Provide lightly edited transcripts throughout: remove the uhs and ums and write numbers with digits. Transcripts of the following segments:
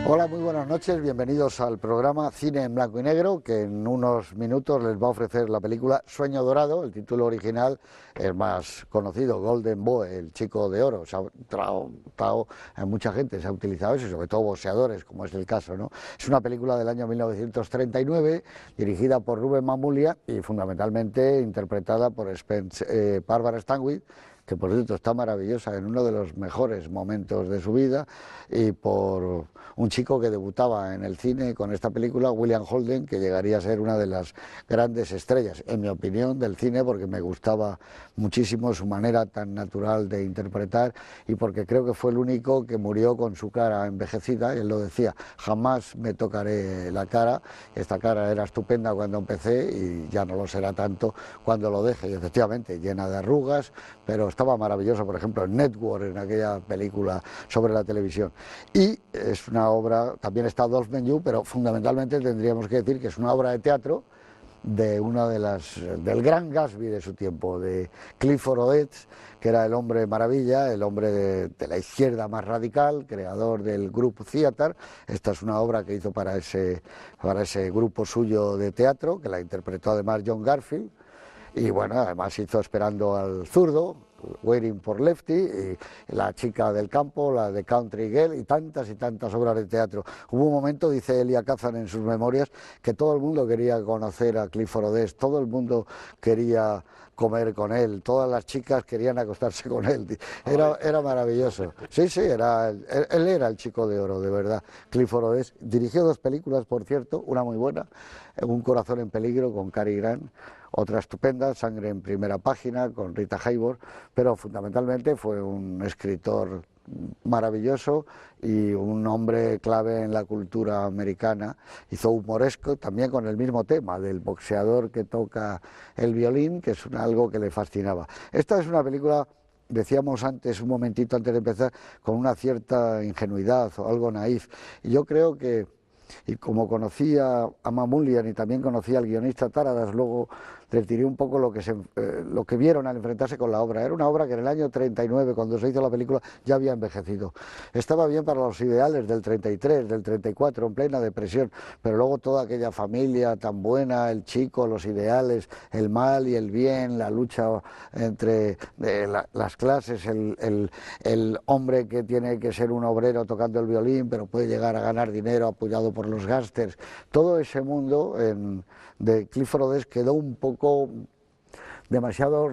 Hola, muy buenas noches, bienvenidos al programa Cine en Blanco y Negro, que en unos minutos les va a ofrecer la película Sueño Dorado. El título original es más conocido, Golden Boy, el chico de oro. Se ha tratado en mucha gente, se ha utilizado eso, sobre todo boxeadores, como es el caso, ¿no? Es una película del año 1939, dirigida por Ruben Mamoulian y fundamentalmente interpretada por Barbara Stanwyck, que por cierto está maravillosa en uno de los mejores momentos de su vida, y por un chico que debutaba en el cine con esta película, William Holden, que llegaría a ser una de las grandes estrellas, en mi opinión, del cine, porque me gustaba muchísimo su manera tan natural de interpretar y porque creo que fue el único que murió con su cara envejecida. Él lo decía: jamás me tocaré la cara. Esta cara era estupenda cuando empecé y ya no lo será tanto cuando lo deje. Y efectivamente, llena de arrugas, pero estaba maravilloso, por ejemplo, en Network, en aquella película sobre la televisión. Y es una obra, también está Dolph Lundgren, pero fundamentalmente tendríamos que decir que es una obra de teatro de del gran Gatsby de su tiempo, de Clifford Odets, que era el hombre maravilla, el hombre de la izquierda más radical, creador del Group Theatre. Esta es una obra que hizo para ese grupo suyo de teatro, que la interpretó además John Garfield. Y bueno, además hizo Esperando al zurdo, Waiting for Lefty, y La chica del campo, la de Country Girl, y tantas obras de teatro. Hubo un momento, dice Elia Kazan en sus memorias, que todo el mundo quería conocer a Clifford Odets, todo el mundo quería comer con él, todas las chicas querían acostarse con él. Era maravilloso. Sí, él era el chico de oro, de verdad. Clifford Odets dirigió 2 películas, por cierto, una muy buena, Un corazón en peligro, con Cary Grant, otra estupenda, Sangre en primera página, con Rita Hayworth, pero fundamentalmente fue un escritor maravilloso y un hombre clave en la cultura americana. Hizo humoresco también con el mismo tema del boxeador que toca el violín, que es algo que le fascinaba. Esta es una película, decíamos antes, un momentito antes de empezar, con una cierta ingenuidad o algo naif, y yo creo que, y como conocía a Mamoulian y también conocía al guionista Taradas, luego les diré un poco lo que vieron al enfrentarse con la obra. Era una obra que en el año 39, cuando se hizo la película, ya había envejecido. Estaba bien para los ideales del 33, del 34, en plena depresión, pero luego toda aquella familia tan buena, el chico, los ideales, el mal y el bien, la lucha entre las clases, el hombre que tiene que ser un obrero tocando el violín, pero puede llegar a ganar dinero apoyado por los gángsters. Todo ese mundo de Clifford Odets quedó un poco demasiado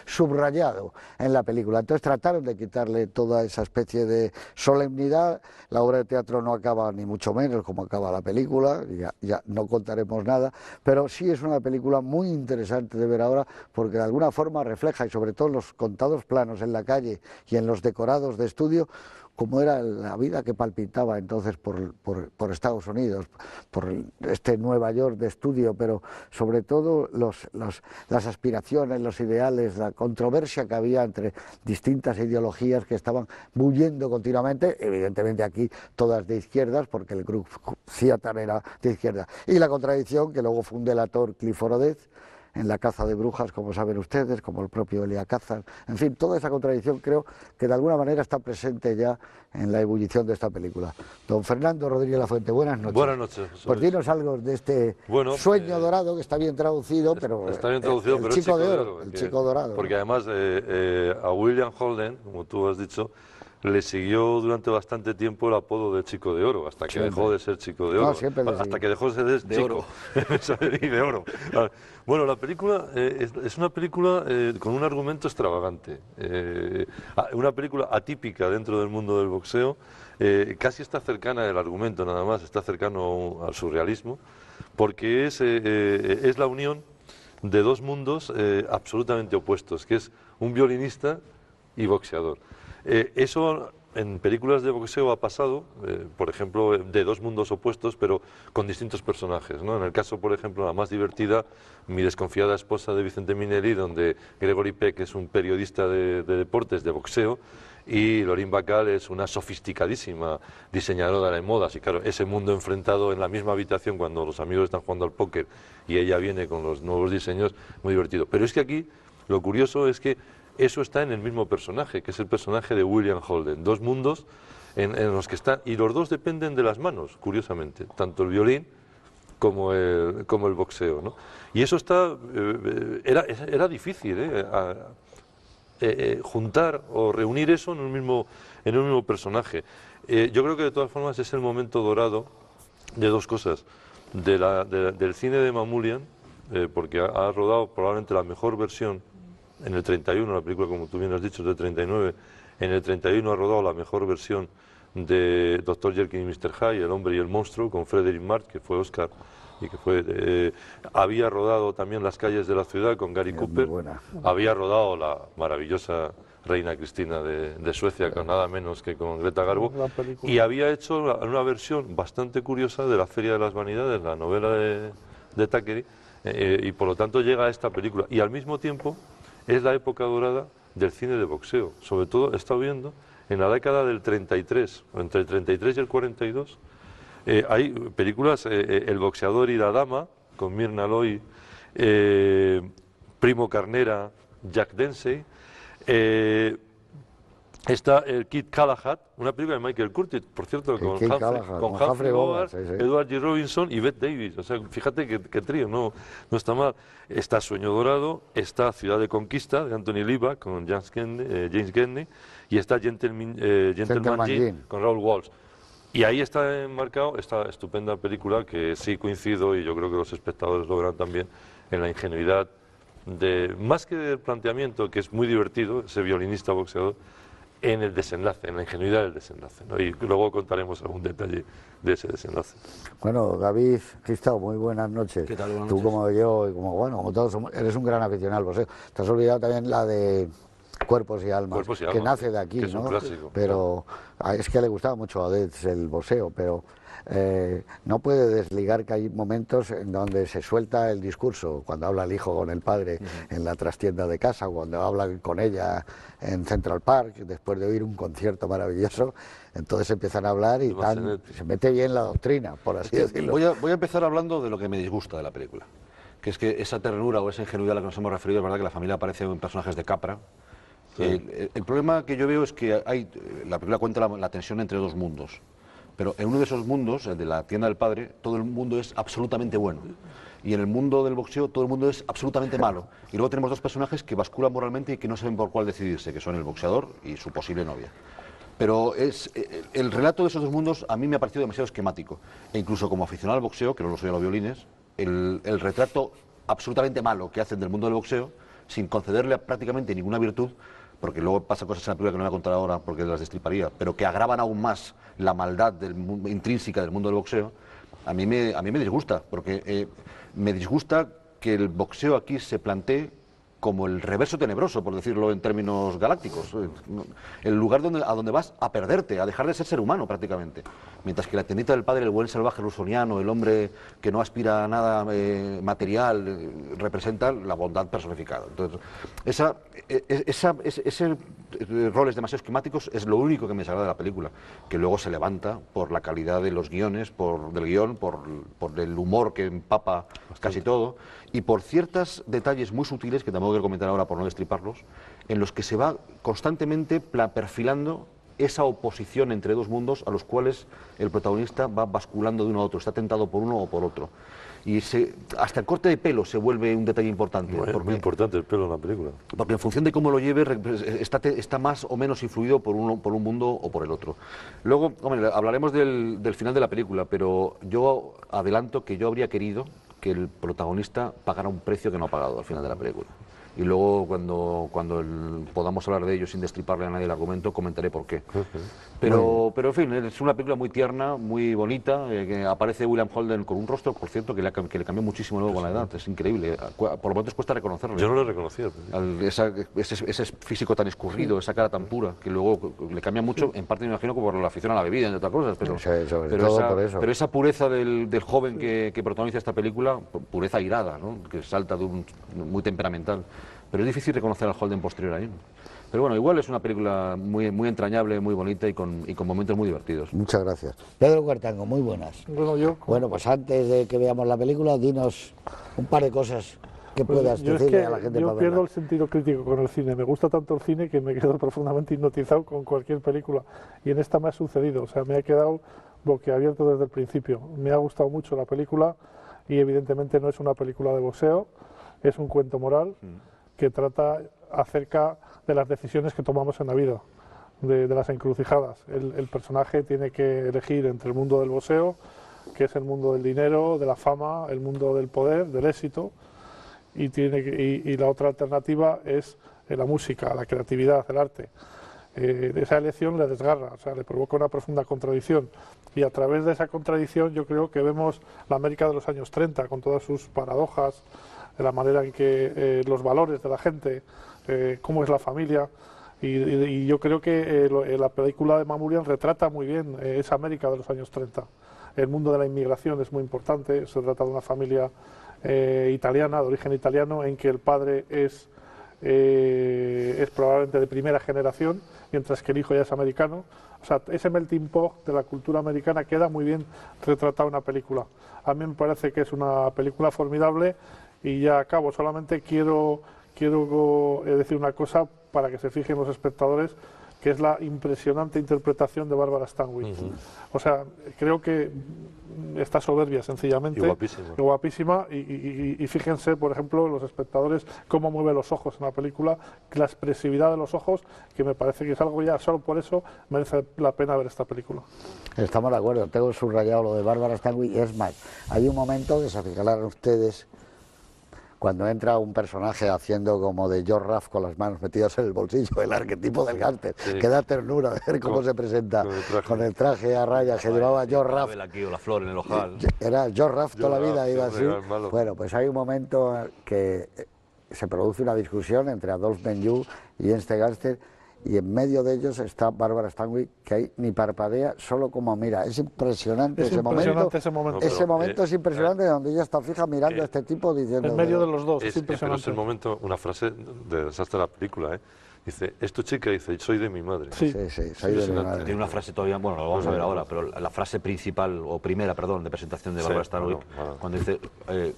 subrayado en la película. Entonces trataron de quitarle toda esa especie de solemnidad. La obra de teatro no acaba ni mucho menos como acaba la película, ya no contaremos nada, pero sí es una película muy interesante de ver ahora, porque de alguna forma refleja, y sobre todo en los contados planos en la calle y en los decorados de estudio, cómo era la vida que palpitaba entonces por Estados Unidos, por este Nueva York de estudio, pero sobre todo las aspiraciones, los ideales, la controversia que había entre distintas ideologías que estaban bullendo continuamente, evidentemente aquí todas de izquierdas, porque el Group Theatre era de izquierda, y la contradicción que luego fue un delator, Clifford Odets, en La caza de brujas, como saben ustedes, como el propio Elia Kazan. En fin, toda esa contradicción creo que de alguna manera está presente ya en la ebullición de esta película. Don Fernando Rodríguez Lafuente, buenas noches. Buenas noches. Pues dinos algo de este Sueño Dorado, que está bien traducido, pero está bien traducido, el chico de oro, el chico dorado. Porque además a William Holden, como tú has dicho, le siguió durante bastante tiempo el apodo de Chico de Oro, hasta que dejó de ser Chico de Oro. Hasta que dejó de ser Chico. Y de oro. Bueno, la película es una película con un argumento extravagante. Una película atípica dentro del mundo del boxeo. Casi está cercana, el argumento nada más, está cercano al surrealismo, porque es la unión de 2 mundos absolutamente opuestos, que es un violinista y boxeador. Eso en películas de boxeo ha pasado, por ejemplo, de 2 mundos opuestos, pero con distintos personajes, ¿no? En el caso, por ejemplo, la más divertida, Mi desconfiada esposa, de Vicente Minelli, donde Gregory Peck es un periodista de deportes, de boxeo, y Lorín Bacall es una sofisticadísima diseñadora de modas. Y claro, ese mundo enfrentado en la misma habitación cuando los amigos están jugando al póker y ella viene con los nuevos diseños, muy divertido. Pero es que aquí lo curioso es que eso está en el mismo personaje, que es el personaje de William Holden. 2 mundos en los que están, y los dos dependen de las manos, curiosamente, tanto el violín como el boxeo, ¿no? Y eso era difícil, juntar o reunir eso en un mismo personaje. Yo creo que de todas formas es el momento dorado de dos cosas, del cine de Mamoulian, porque ha rodado probablemente la mejor versión en el 31, la película, como tú bien has dicho, es del 39, en el 31 ha rodado la mejor versión de Dr. Jekyll y Mr. Hyde, El hombre y el monstruo, con Frederick March, que fue Oscar, y que había rodado también Las calles de la ciudad con Gary Cooper, había rodado la maravillosa Reina Cristina de Suecia, con nada menos que con Greta Garbo, y había hecho una versión bastante curiosa de La Feria de las Vanidades, la novela de Thackeray, y por lo tanto llega a esta película, y al mismo tiempo es la época dorada del cine de boxeo. Sobre todo he estado viendo en la década del 33, o entre el 33 y el 42, hay películas, El boxeador y la dama, con Myrna Loy, Primo Carnera, Jack Dempsey, está el Kid Galahad, una película de Michael Curtiz, por cierto, con Humphrey Bogart, sí. Edward G. Robinson y Bette Davis. O sea, fíjate que trío, no está mal. Está Sueño Dorado, está Ciudad de Conquista, de Anthony Leavitt, con James Gandey, y está Gentleman Jean, con Raoul Walsh. Y ahí está enmarcado esta estupenda película que sí coincido, y yo creo que los espectadores lo verán también, en la ingenuidad más que del planteamiento, que es muy divertido, ese violinista boxeador, en el desenlace, en la ingenuidad del desenlace, ¿no? Y luego contaremos algún detalle de ese desenlace. Bueno, David Gistau, muy buenas noches. ¿Qué tal? Buenas Tú noches. como yo, y como todos, eres un gran aficionado al boxeo. Te has olvidado también la de Cuerpos y Almas, que nace de aquí, que es ¿no? un clásico. Pero es que le gustaba mucho a Odette el boxeo, pero no puede desligar que hay momentos en donde se suelta el discurso, cuando habla el hijo con el padre en la trastienda de casa, cuando habla con ella en Central Park, después de oír un concierto maravilloso, entonces empiezan a hablar y se mete bien la doctrina, por así decirlo. Voy a empezar hablando de lo que me disgusta de la película, que es que esa ternura o esa ingenuidad a la que nos hemos referido, es verdad que la familia aparece en personajes de Capra. Sí. El problema que yo veo es que la película cuenta la tensión entre dos mundos. Pero en uno de esos mundos, el de la tienda del padre, todo el mundo es absolutamente bueno. Y en el mundo del boxeo, todo el mundo es absolutamente malo. Y luego tenemos dos personajes que basculan moralmente y que no saben por cuál decidirse, que son el boxeador y su posible novia. Pero el relato de esos dos mundos a mí me ha parecido demasiado esquemático. E incluso como aficionado al boxeo, que no lo soy a los violines, el retrato absolutamente malo que hacen del mundo del boxeo, sin concederle prácticamente ninguna virtud, porque luego pasa cosas en la película que no voy a contar ahora porque las destriparía, pero que agravan aún más la maldad intrínseca del mundo del boxeo, a mí me disgusta, porque me disgusta que el boxeo aquí se plantee como el reverso tenebroso, por decirlo en términos galácticos, el lugar a donde vas a perderte, a dejar de ser humano prácticamente. Mientras que la tiendita del padre, el buen salvaje rusoniano, el hombre que no aspira a nada material, representa la bondad personificada. Entonces, ese roles demasiado esquemáticos es lo único que me desagrada de la película, que luego se levanta por la calidad de los guiones, del guión, por el humor que empapa casi todo, y por ciertos detalles muy sutiles, que tampoco quiero comentar ahora por no destriparlos, en los que se va constantemente perfilando esa oposición entre dos mundos a los cuales el protagonista va basculando de uno a otro, está tentado por uno o por otro. Y hasta el corte de pelo se vuelve un detalle importante. Muy importante el pelo en la película. Porque en función de cómo lo lleve, está más o menos influido por un mundo o por el otro. Luego, hombre, hablaremos del final de la película, pero yo adelanto que yo habría querido que el protagonista pagara un precio que no ha pagado al final de la película. Y luego, cuando podamos hablar de ello sin destriparle a nadie el argumento, comentaré por qué. Pero en fin, es una película muy tierna, muy bonita, que aparece William Holden con un rostro, por cierto, que le cambió muchísimo luego con la edad. Es increíble. Por lo menos cuesta reconocerlo. Yo no lo reconocía. Ese físico tan escurrido, esa cara tan pura, que luego le cambia mucho, en parte me imagino como por la afición a la bebida, entre otras cosas. Pero esa pureza del joven que protagoniza esta película, pureza irada, ¿no? Que salta de muy temperamental. Pero es difícil reconocer al Holden posterior ahí. Pero bueno, igual es una película muy, muy entrañable, muy bonita y con momentos muy divertidos. Muchas gracias. Pedro Cuartango, muy buenas. Bueno, Bueno, pues antes de que veamos la película, dinos un par de cosas ¿Qué puedas decirle a la gente? Yo pierdo el sentido crítico con el cine. Me gusta tanto el cine que me quedo profundamente hipnotizado con cualquier película. Y en esta me ha sucedido. O sea, me he quedado boquiabierto desde el principio. Me ha gustado mucho la película y evidentemente no es una película de boxeo, es un cuento moral que trata acerca de las decisiones que tomamos en la vida, de las encrucijadas. El personaje tiene que elegir entre el mundo del boxeo, que es el mundo del dinero, de la fama, el mundo del poder, del éxito, y la otra alternativa es la música, la creatividad, el arte. Esa elección le desgarra, o sea, le provoca una profunda contradicción, y a través de esa contradicción yo creo que vemos la América de los años 30 con todas sus paradojas, de la manera en que los valores de la gente, cómo es la familia, y yo creo que la película de Mamoulian retrata muy bien esa América de los años 30. El mundo de la inmigración es muy importante, se trata de una familia italiana, de origen italiano, en que el padre es probablemente de primera generación, mientras que el hijo ya es americano. O sea, ese melting pot de la cultura americana queda muy bien retratado en la película. A mí me parece que es una película formidable, y ya acabo. Solamente quiero decir una cosa para que se fijen los espectadores, que es la impresionante interpretación de Barbara Stanwyck. O sea, creo que está soberbia, sencillamente. Y guapísima. Y fíjense, por ejemplo, los espectadores, cómo mueve los ojos en la película, la expresividad de los ojos, que me parece que es algo ya, solo por eso merece la pena ver esta película. Estamos de acuerdo, tengo subrayado lo de Barbara Stanwyck, y es más, hay un momento que se fijarán ustedes, cuando entra un personaje haciendo como de George Raff con las manos metidas en el bolsillo, el arquetipo del gángster, que da ternura ver cómo se presenta con el traje a rayas que llevaba George Raff. Aquí, o la flor en el ojal. Era George Raff toda la vida, iba así. Bueno, pues hay un momento que se produce una discusión entre Adolphe Menjou y este gángster, y en medio de ellos está Barbara Stanwyck, que ahí ni parpadea, solo como mira. Es impresionante ese momento. Ese momento es impresionante, donde ella está fija mirando a este tipo diciendo... En medio de los dos, es impresionante. Pero es el momento, una frase de desastre de la película, Dice, es tu chica, dice, soy de mi madre. Sí, soy de mi madre. Tiene una frase todavía, bueno, lo vamos a ver ahora, pero la frase principal, o primera, perdón, de presentación de Barbara Stanwyck, cuando dice,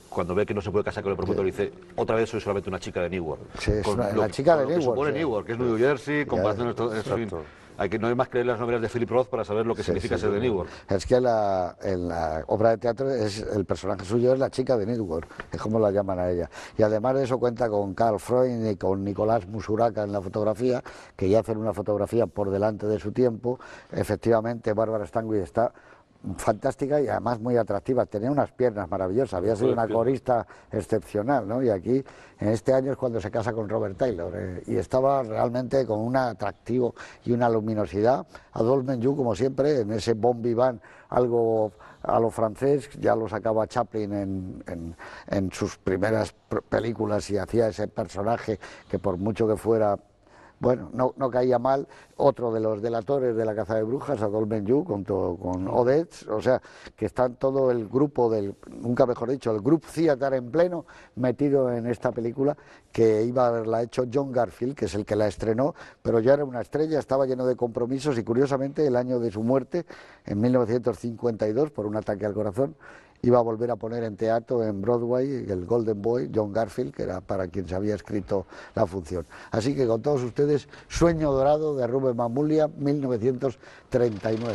cuando ve que no se puede casar con el promotor, dice, otra vez soy solamente una chica de Newark. Sí, es la chica de Newark. Supone Newark, que es New Jersey, comparaciones, no hay más que leer las novelas de Philip Roth para saber lo que significa ser de Newark. Es que en la obra de teatro el personaje suyo es la chica de Newark, es como la llaman a ella. Y además de eso cuenta con Karl Freund y con Nicolás Musuraca en la fotografía, que ya hacen una fotografía por delante de su tiempo. Efectivamente, Barbara Stanwyck está fantástica y además muy atractiva, tenía unas piernas maravillosas, había sido una corista excepcional, ¿no? Y aquí, en este año es cuando se casa con Robert Taylor, y estaba realmente con un atractivo y una luminosidad. Adolphe Menjou, como siempre, en ese bon vivant, algo a lo francés, ya lo sacaba Chaplin en sus primeras películas, y hacía ese personaje que, por mucho que fuera, bueno, no caía mal. Otro de los delatores de la caza de brujas, Adolphe Menjou, con Odette, o sea, que está todo el grupo nunca mejor dicho, el Group Theater en pleno, metido en esta película, que iba a haberla hecho John Garfield, que es el que la estrenó, pero ya era una estrella, estaba lleno de compromisos, y curiosamente el año de su muerte, en 1952, por un ataque al corazón, iba a volver a poner en teatro, en Broadway, el Golden Boy, John Garfield, que era para quien se había escrito la función. Así que con todos ustedes, Sueño dorado de Ruben Mamoulian, 1939.